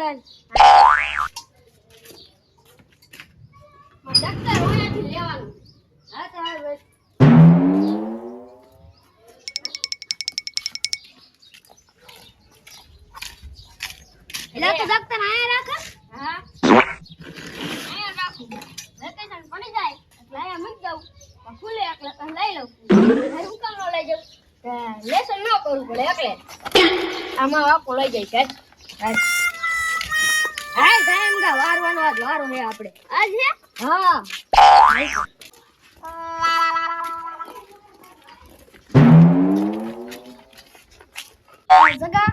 આગળ ડોક્ટર ઓયાથી લેવાનું હા તો હાલ બસ એટલે તો ડોક્ટર આયા રાખે હા આયા રાખું વેકેશન પડી જાય એટલે આયા મૂકી દઉં ફૂલે એકલા તો લઈ લઉં હું કામ નો લઈ જાઉં લેસન ન કરવું પડે એકલે આમાં આખો લઈ જાય છે હાય સાહેબ ગા વારવાનો વારો હે આપણે આજ હે હા જગા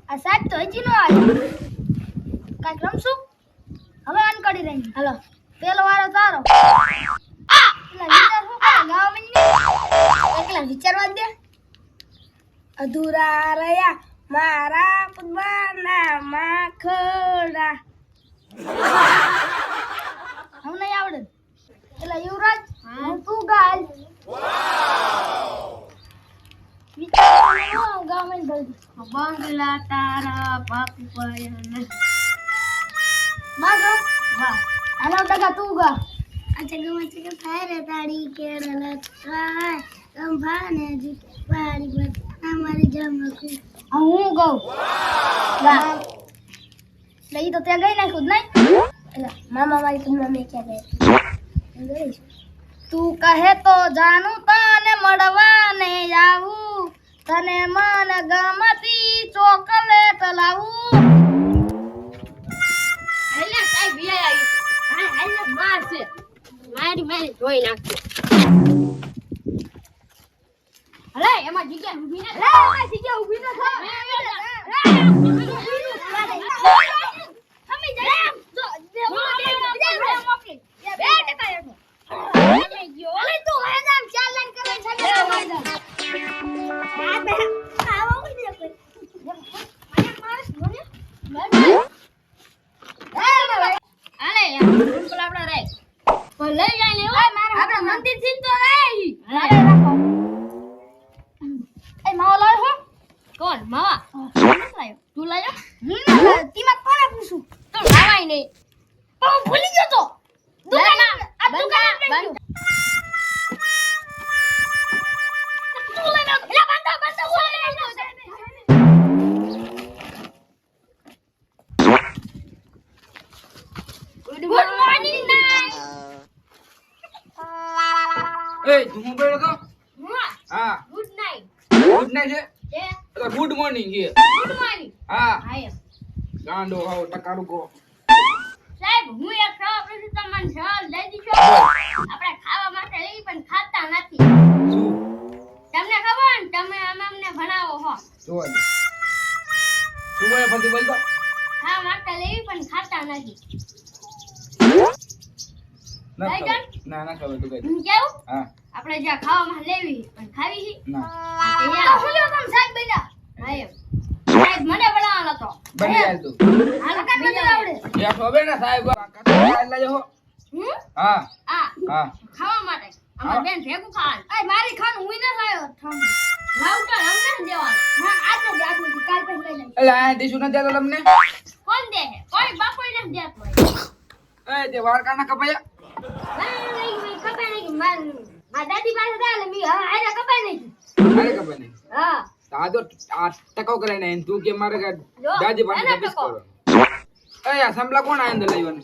આ સાહેબ તો હજી નો આવ્યો કાંઈક રમશું હવે આન કરી રહી હાલો પેલો વારો તારો એકલા વિચારવા દે અધૂરા રહ્યા મારા પગના માખડા હું નહીં આવડે એટલે યુવરાજ તું ગાલ વિચાર ગામે જલ્દી બંગલા તારા બાપુ પાયા બાગો વાહ હાલો ટકા તું ગા अच्छा गमा के फारे ताड़ी केरल काय कंभाने जी पाड़ी बत हमारी जमकू હું ગઉ વાહ લઈ તો ત્યાં ગઈ ના ખુદ નહીં મામા મારી તુમના મે ક્યાં ગઈ તું કહે તો જાનું તને મળવાને આવું તને મન ગમતી ચોકલેટ લાવું એટલે સાહેબ બી આવી હાય હાય માર છે મારી ધોઈ નાખજો અરે એમાં જગ્યા ઊભી ન રે એમાં જગ્યા ઊભી ન થા અમે જાય જો મોકલી બે ટકા એનો અરે તું હે ચાલ લાઈન કરે છે આ બે આવો મને કોઈ મને મારસ મને અરે યાર બિલકુલ આપડા રે તો લઈ જાય ને ઓય મારા આપણે મંદિર થી તો રહી અરે રાખો એ માવા લાયો હો કોણ માવા લાયો તું લાયો તીમાં કોને પૂછું તો લાવાય નહીં પણ ભૂલી ગયો તો દુકાન આ દુકાન બંધ તું લાયો એલા બંધ ગુડ મોર્નિંગ નાઈટ એ તું બોલ તો હા ગુડ નાઈટ ગુડ નાઈટ છે તો ગુડ મોર્નિંગ છે ગુડ મોર્નિંગ હા આય ગાંડો હાવ ટકાડું કો સાહેબ હું એક ખાવા પ્રશ્ન તમને સવાલ દઈ દીધો આપણે ખાવા માટે લઈ પણ ખાતા નથી શું તમને ખબર ને તમે અમને ભણાવો હો જોવા દે શું બોલે ફરતી બોલતો ખાવા માટે લઈ પણ ખાતા નથી ના લઈ જાન? ના ના ખબર તું કઈ હું કેવું હા આપણે જ્યાં ખાવામાં લેવી પણ ખાવી છે ના હું લ્યો તમ સાહેબ બન્યા હા એમ સાહેબ મને ભણાવવાનો હતો બની જાય તું હાલ કાટ મને આવડે યા ખબર ને સાહેબ કાકા લાજો હો હું હા આ હા ખાવા માટે અમાર બેન ભેગું ખાવાનું એ મારી ખાનું હું ન લાયો થમ લાવતા અમને દેવાનો હા આજ નો દે આજ કાલ પછી લઈ લઈ એટલે આ દીશું ન દેતો તમને કોણ દે કોઈ બાપોય ન દેતો એ તે વાળ કાના કપાયા નહીં કપાય નહીં માર દાદી પાસે દાલે મી હવે આયા કપાય નહીં અરે ખબર નહીં હા આ તો આ ટકાવ કરે ને તું કે મારે દાદી પાસે એના તબીસ ટકો. કરો એ આ સંભલા કોણ આ અંદર લાવ્યો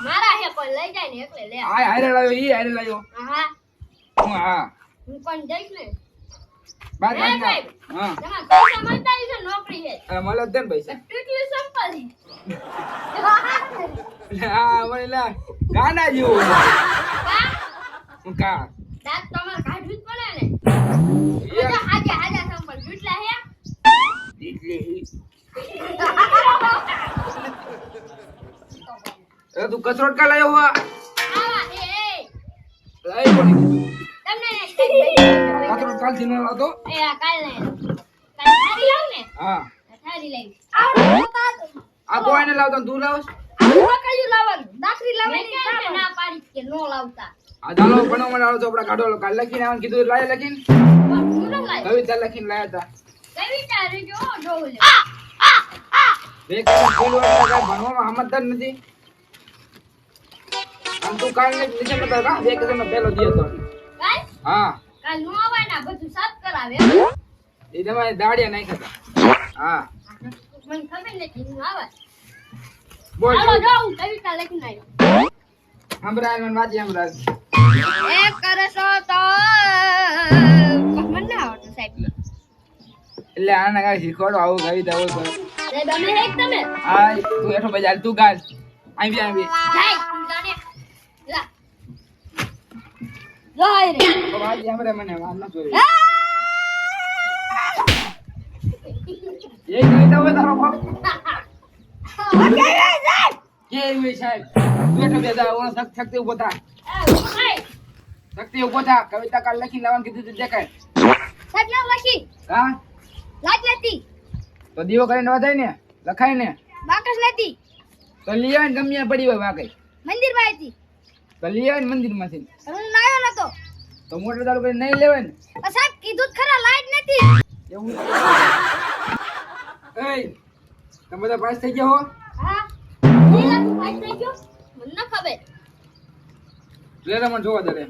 મારા હે કોઈ લઈ જાય ને એકલે લે આ હારે લાવ્યો ઈ હારે લાવ્યો હા હું હા હું કોણ જઈશ ને બાર એ કાઢ સાહેબ. હા તમાર પૈસા મળતા હશે નોકરી હે મળે જ દે ને પૈસા ટૂટલી સંપલ હા મને લા ગાના જેવું કા હું કા દાંત તમાર કાઢવું જ પડે ને એ બધા હાજા હાજા સંપલ ટૂટલા હે એટલે એ તું કચરોટ કા લાવ્યો હો આવા એ લાઈ કોની તમને કચરોટ કાલ થી ન લાવતો એ આ કાલ ને કાલ થારી લાવ ને હા થારી લઈ આ તો એને લાવતો ને તું લાવસ કયું લાવવાનું દાખરી લાવવાની ના પાડી કે નો લાવતા આ ચાલો ભણો મને આવો ચોપડા કાઢો કાલ લખીને આવવાનું કીધું લાય લખીને પણ હું ન લાવી કવિતા લખીને લાયા હતા કવિતા રે જો જોઉં લે વેકેશન ખુલ્લું એટલે કાંઈ ભણવામાં સમજતા જ નથી. આમ તું કાલ ને નિશાન નતો કા વેકેશન નો પહેલો દિવસ હતો. કાલ હા કાલ નો આવવાના બધું સાફ કરાવે એ તમારે દાડિયા નાખ્યા હતા. હા મને ખબર નથી હું આવે બોલ હાલો જો હું કવિતા લખીને આવ્યો સંભળાય મને વાંચી સંભળાય. એક કરશો તો મને ના આવડતું સાહેબ એટલે આને કાંઈ શીખવાડો આવું કવિતા હોય તો. સાહેબ અમે એક તમે હા તું એઠો બજાર તું ગાલ આવી આવી જાય તું જાને લા જાય રે તો વાંચી સંભળાય મને વાંચ ન જોઈ. એ કવિતા હોય તારો બાપ કે એવી સાહેબ તું એઠો બેજા ઓનો શક્તિ ઉભો થા શક્તિ ઉભો થા કવિતા કાલ લખી લાવવાનું કીધું તું દેખાય. સાહેબ ના લખી હા લાજ નથી તો દીવો કરીને વધાય ને લખાય ને બાકસ નથી તો લઈ આવે ને ગમ્યા પડી હોય વાકઈ મંદિર માં હતી તો લઈ આવે ને મંદિરમાંથી હું નાયો નતો તો મોટર ચાલુ કરીને નહીં લેવાય ને પણ સાહેબ કીધું જ ખરા લાઈટ નથી એવું એ તમે બધા પાસ થઈ ગયા હો. હા નીલા તું પાસ થઈ ગયો મને ન ખબર લે મને જોવા દે લે.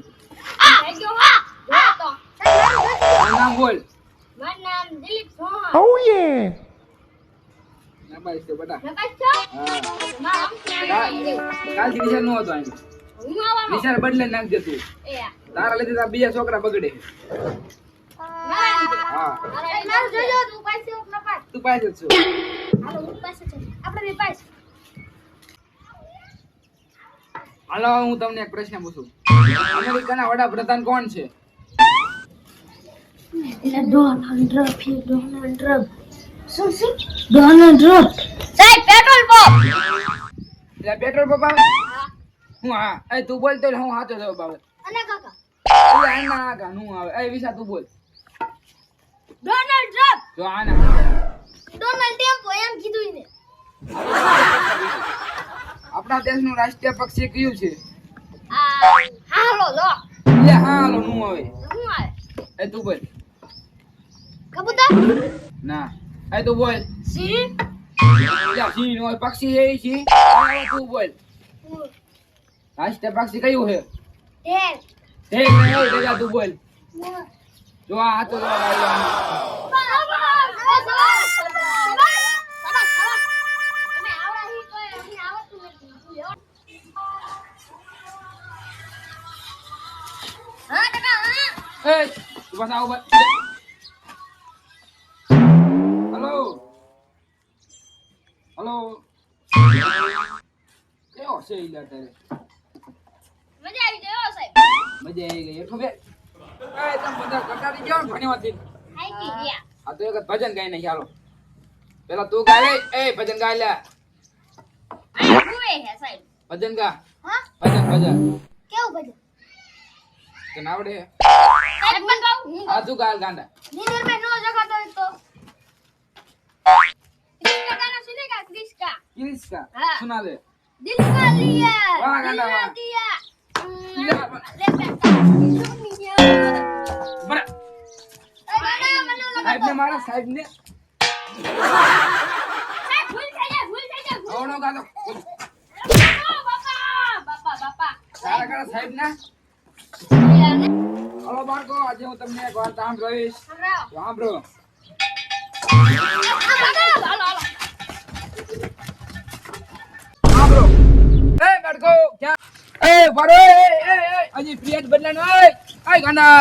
થઈ ગયો હા જો તો તારું નામ બોલ. મારું નામ દિલીપ સોહન ના ભાઈ તો બેટા નકાશ છો હા મારું નામ દેવ કાલથી નિશાન નો હતો અહીં હું આવવાનો નિશાન બદલે નાખ દે તું એ તારા લીધે તારા બીજા છોકરા બગડે. હા મારું જોજો તું પાસે ઓક ન પાસ તું પાસ જ છો. હાલો હું પાસે છે આપણે બે પાસ હાલો હું તમને એક પ્રશ્ન પૂછું અમેરિકાના વડાપ્રધાન કોણ છે? ડોનાલ્ડ ટ્રમ્પ શું ડોનાલ્ડ ટ્રમ્પ સાહેબ પેટ્રોલ પંપ એટલે પેટ્રોલ પંપ આવે હું હા એ તું બોલ તો હું હાથો જવાબ આવે અને કાકા એટલે આના આગા હું આવે એ વિશા તું બોલ ડોનાલ્ડ ટ્રમ્પ જો આના ડોનાલ્ડ ટેમ્પો એમ કીધું ને આપણા દેશનું રાષ્ટ્રીય પક્ષી કયું છે? હાલો લો એટલે હા હાલો નું આવે શું આવે એ તું બોલ કબૂતર ના એ તું બોલ સિંહ એટલે સિંહ નો હોય, પક્ષી છે એ સિંહ હવે તું બોલ રાષ્ટ્રીય પક્ષી કયું છે? ઢેર ઢેર નહીં ઢેલા તું બોલ જો આ હાથો જવાબ આવ્યો એ તું બસ આવો બસ હેલો હેલો કેવો છે ઈલા તારે મજા આવી ગયો સાહેબ મજા આવી ગઈ એઠો બે એ તમ બધા કટાડી ગયો ને ભણવાથી હાઈ ગયા આ તો એક ભજન ગાઈ નાખી હાલો પેલા તું ગાય લે એ ભજન ગાય લે હુએ હે સાહેબ ભજન ગા હા ભજન ભજન કેવું બધું તને આવડે સાહેબ મન ગાઉં આ તું ગાલ ગાંડા નીંદર में नो जगह तो क्रिस्का गाना सुनेगा क्रिस्का કિસકા हाँ। સુના દે दिल का लिया वाह गाना वाह। दिया दिया। ले बेटा दुनिया બરા गाना मनो સાહેબ ને મારા સાહેબ ને साहब भूल जाइए આવડો ગાતો बापा સારા ગાના સાહેબ ના या ने હલો બાળકો આજે હું તમને એક વાત સાંભળીશ हमरा તો સાંભળો સાંભળો એ બાળકો ક્યાં એ બરો એ હજી ફ્રીજ બદલાનો એ ગાના